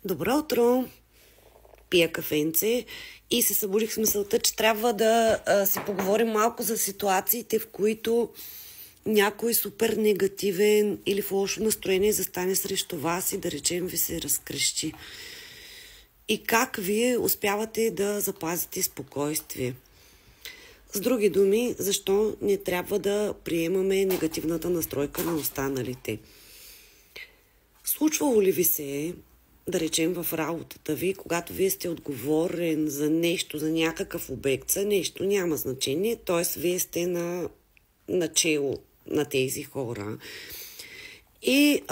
Добро утро! Пия кафенце и се събудих с мисълта, че трябва да си поговорим малко за ситуациите, в които някой супер негативен или в лошо настроение застане срещу вас и да речем ви се разкрещи. И как вие успявате да запазите спокойствие. С други думи, защо не трябва да приемаме негативната настройка на останалите. Случвало ли ви се, да речем в работата ви, когато вие сте отговорен за нещо, за някакъв обект, за нещо, няма значение, т.е. вие сте на начело на тези хора. И,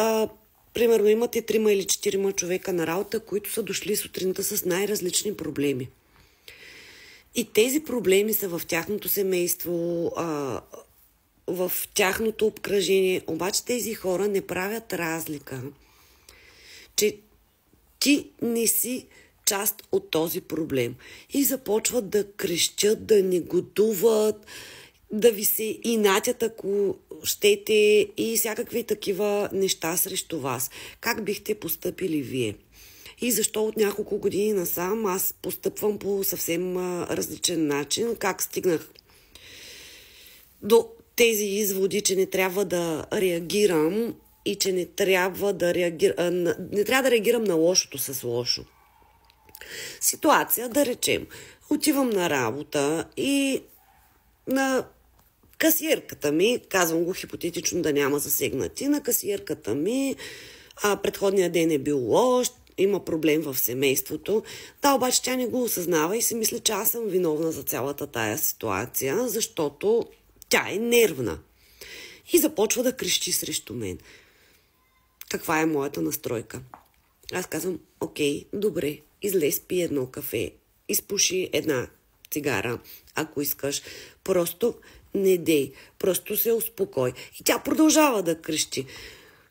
примерно, имате 3 или 4 човека на работа, които са дошли сутринта с най-различни проблеми. И тези проблеми са в тяхното семейство, в тяхното обкръжение. Обаче тези хора не правят разлика, че ти не си част от този проблем. И започват да крещят, да негодуват, да ви се инатят, ако щете, и всякакви такива неща срещу вас. Как бихте постъпили вие? И защо от няколко години насам аз постъпвам по съвсем различен начин? Как стигнах до тези изводи, че не трябва да реагирам и че не трябва да реагирам на лошото с лошо. Ситуация, да речем, отивам на работа и на касиерката ми, казвам го хипотетично да няма засегнати, на касиерката ми предходният ден е бил лош, има проблем в семейството. Да, обаче тя не го осъзнава и си мисля, че аз съм виновна за цялата тая ситуация, защото тя е нервна. И започва да крещи срещу мен. Каква е моята настройка? Аз казвам, окей, добре, излез, пи едно кафе, изпуши една цигара, ако искаш. Просто не дей, просто се успокой. И тя продължава да крещи.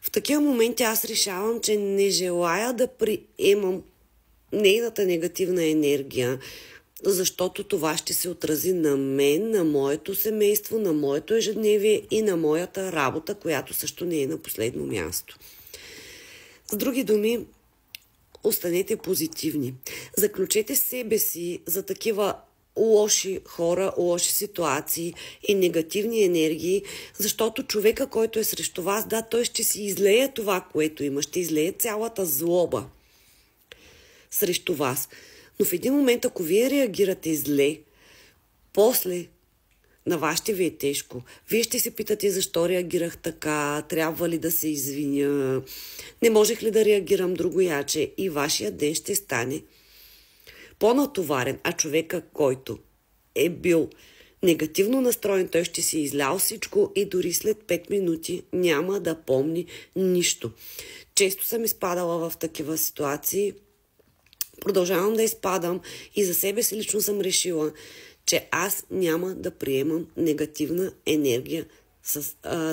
В такива моменти аз решавам, че не желая да приемам нейната негативна енергия, защото това ще се отрази на мен, на моето семейство, на моето ежедневие и на моята работа, която също не е на последно място. С други думи, останете позитивни. Заключете себе си за такива лоши хора, лоши ситуации и негативни енергии, защото човека, който е срещу вас, да, той ще си излее това, което има, ще излее цялата злоба срещу вас. Но в един момент, ако вие реагирате зле, после на вас ще ви е тежко. Вие ще се питате защо реагирах така, трябва ли да се извиня, не можех ли да реагирам другояче, и вашия ден ще стане по-натоварен, а човека, който е бил негативно настроен, той ще си излял всичко и дори след 5 минути няма да помни нищо. Често съм изпадала в такива ситуации, продължавам да изпадам и за себе си лично съм решила, че аз няма да приемам негативна енергия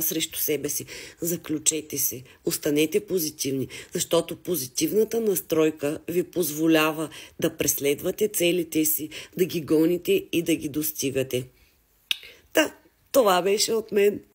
срещу себе си. Заключете се, останете позитивни, защото позитивната настройка ви позволява да преследвате целите си, да ги гоните и да ги достигате. Това беше от мен.